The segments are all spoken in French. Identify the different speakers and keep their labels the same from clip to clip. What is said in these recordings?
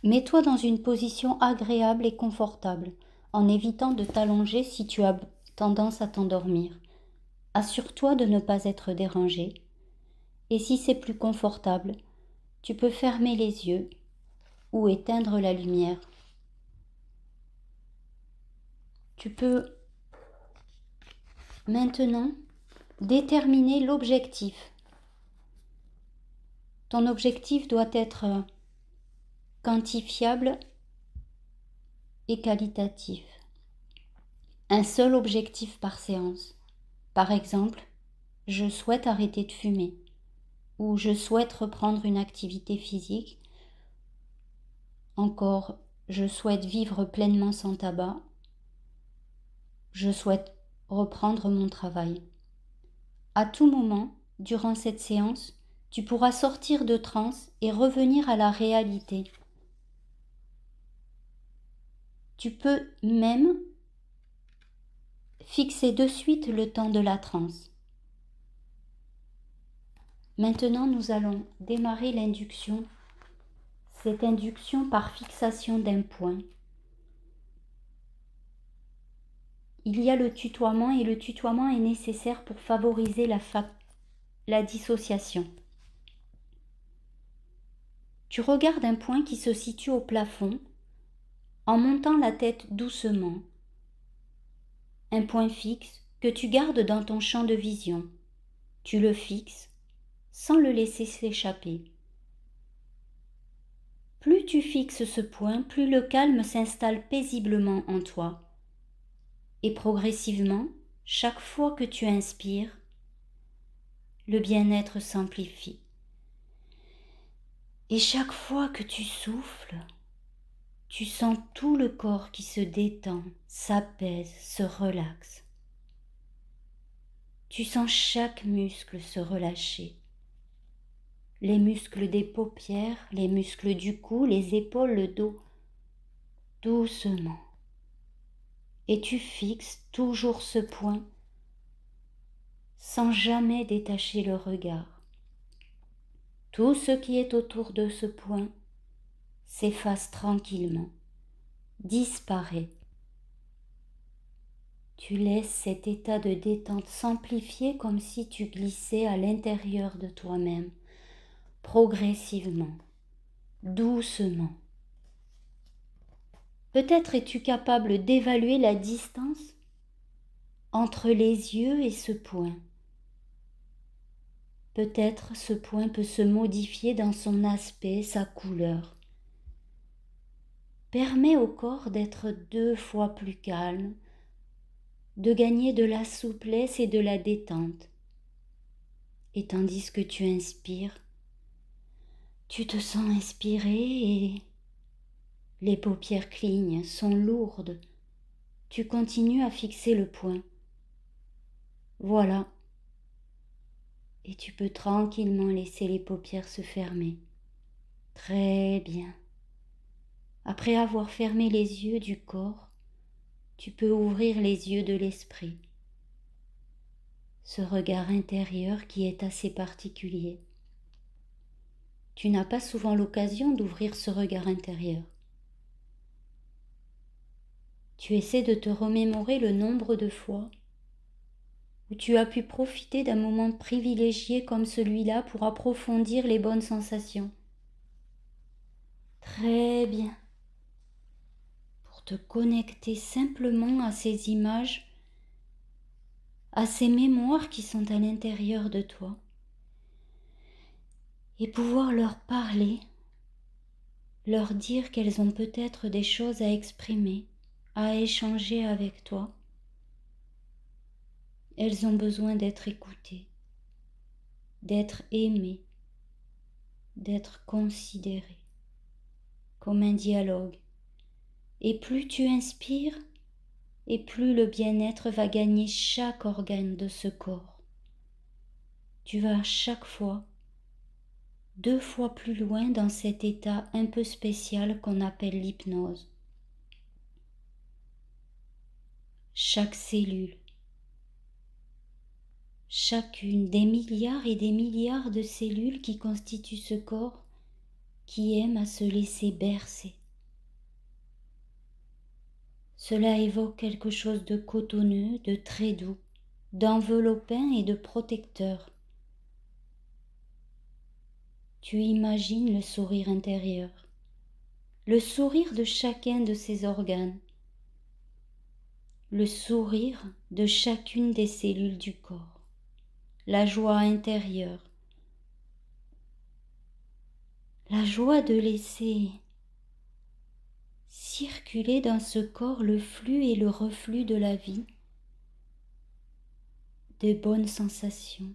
Speaker 1: Mets-toi dans une position agréable et confortable, en évitant de t'allonger si tu as tendance à t'endormir. Assure-toi de ne pas être dérangé. Et si c'est plus confortable, tu peux fermer les yeux ou éteindre la lumière. Tu peux maintenant déterminer l'objectif. Ton objectif doit être quantifiable et qualitatif. Un seul objectif par séance. Par exemple, je souhaite arrêter de fumer ou je souhaite reprendre une activité physique. Encore, je souhaite vivre pleinement sans tabac. Je souhaite reprendre mon travail. À tout moment, durant cette séance, tu pourras sortir de transe et revenir à la réalité. Tu peux même fixer de suite le temps de la transe. Maintenant, nous allons démarrer l'induction. Cette induction par fixation d'un point. Il y a le tutoiement et le tutoiement est nécessaire pour favoriser la dissociation. Tu regardes un point qui se situe au plafond en montant la tête doucement. Un point fixe que tu gardes dans ton champ de vision. Tu le fixes sans le laisser s'échapper. Plus tu fixes ce point, plus le calme s'installe paisiblement en toi. Et progressivement, chaque fois que tu inspires, le bien-être s'amplifie. Et chaque fois que tu souffles, tu sens tout le corps qui se détend, s'apaise, se relaxe. Tu sens chaque muscle se relâcher. Les muscles des paupières, les muscles du cou, les épaules, le dos, doucement. Et tu fixes toujours ce point sans jamais détacher le regard. Tout ce qui est autour de ce point s'efface tranquillement, disparaît. Tu laisses cet état de détente s'amplifier comme si tu glissais à l'intérieur de toi-même, progressivement, doucement. Peut-être es-tu capable d'évaluer la distance entre les yeux et ce point. Peut-être ce point peut se modifier dans son aspect, sa couleur. Permets au corps d'être 2 fois plus calme, de gagner de la souplesse et de la détente. Et tandis que tu inspires, tu te sens inspirer et les paupières clignent, sont lourdes. Tu continues à fixer le point. Voilà. Et tu peux tranquillement laisser les paupières se fermer. Très bien. Après avoir fermé les yeux du corps, tu peux ouvrir les yeux de l'esprit. Ce regard intérieur qui est assez particulier. Tu n'as pas souvent l'occasion d'ouvrir ce regard intérieur. Tu essaies de te remémorer le nombre de fois où tu as pu profiter d'un moment privilégié comme celui-là pour approfondir les bonnes sensations. Très bien. Pour te connecter simplement à ces images, à ces mémoires qui sont à l'intérieur de toi et pouvoir leur parler, leur dire qu'elles ont peut-être des choses à exprimer, à échanger avec toi. Elles ont besoin d'être écoutées, d'être aimées, d'être considérées comme un dialogue. Et plus tu inspires, et plus le bien-être va gagner chaque organe de ce corps. Tu vas chaque fois 2 fois plus loin dans cet état un peu spécial qu'on appelle l'hypnose. Chaque cellule, chacune des milliards et des milliards de cellules qui constituent ce corps, qui aime à se laisser bercer. Cela évoque quelque chose de cotonneux, de très doux, d'enveloppant et de protecteur. Tu imagines le sourire intérieur, le sourire de chacun de ses organes, le sourire de chacune des cellules du corps, la joie intérieure, la joie de laisser circuler dans ce corps le flux et le reflux de la vie, des bonnes sensations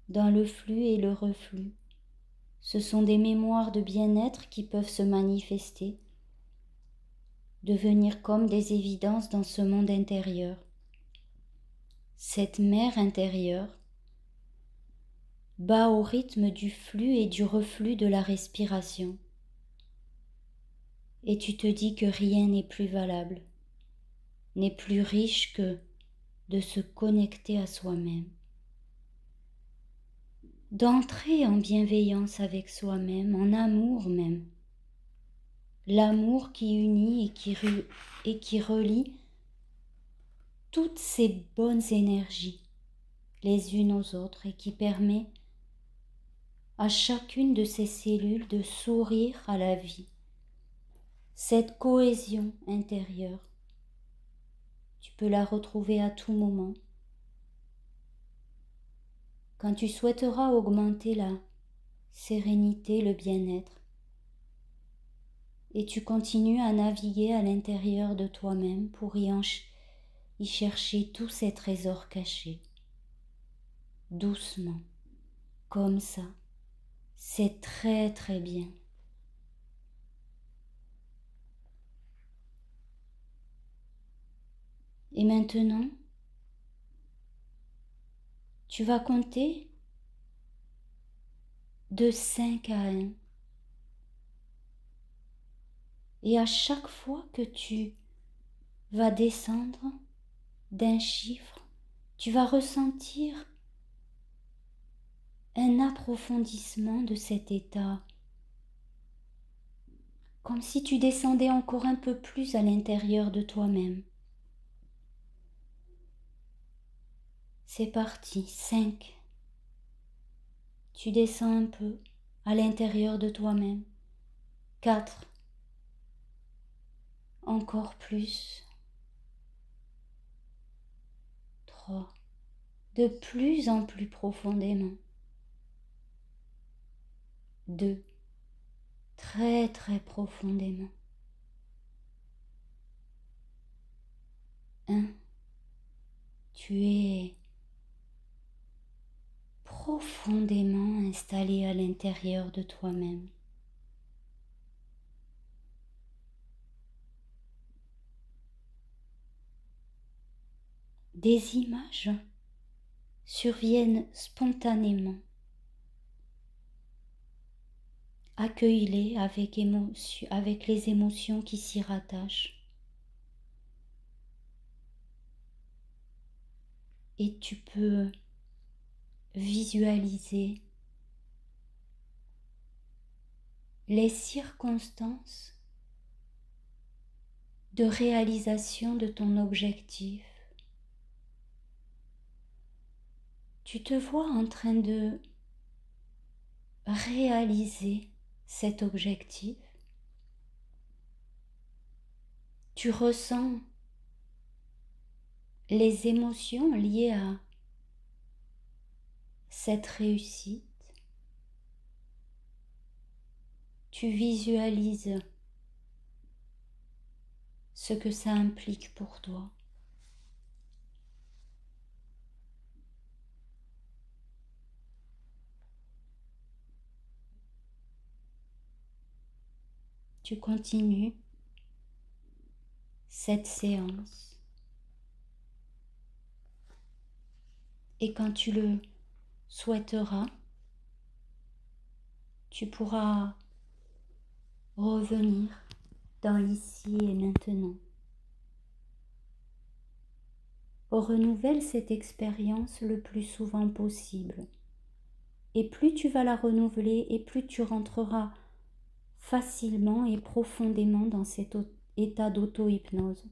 Speaker 1: dans le flux et le reflux. Ce sont des mémoires de bien-être qui peuvent se manifester, devenir comme des évidences dans ce monde intérieur. Cette mer intérieure bat au rythme du flux et du reflux de la respiration. Et tu te dis que rien n'est plus valable, n'est plus riche que de se connecter à soi-même, d'entrer en bienveillance avec soi-même, en amour même. L'amour qui unit et qui relie toutes ces bonnes énergies les unes aux autres et qui permet à chacune de ces cellules de sourire à la vie. Cette cohésion intérieure, tu peux la retrouver à tout moment. Quand tu souhaiteras augmenter la sérénité, le bien-être, et tu continues à naviguer à l'intérieur de toi-même pour y chercher tous ces trésors cachés. Doucement, comme ça, c'est très très bien. Et maintenant, tu vas compter de 5 à 1. Et à chaque fois que tu vas descendre d'un chiffre, tu vas ressentir un approfondissement de cet état, comme si tu descendais encore un peu plus à l'intérieur de toi-même. C'est parti, 5. Tu descends un peu à l'intérieur de toi-même. 4. Encore plus. 3. De plus en plus profondément. 2. Très très profondément. 1. Tu es profondément installé à l'intérieur de toi-même. Des images surviennent spontanément. Accueille-les avec les émotions qui s'y rattachent. Et tu peux visualiser les circonstances de réalisation de ton objectif. Tu te vois en train de réaliser cet objectif. Tu ressens les émotions liées à cette réussite. Tu visualises ce que ça implique pour toi. Tu continues cette séance. Et quand tu le souhaiteras, tu pourras revenir dans l'ici et maintenant. Renouvelle cette expérience le plus souvent possible. Et plus tu vas la renouveler et plus tu rentreras facilement et profondément dans cet état d'auto-hypnose.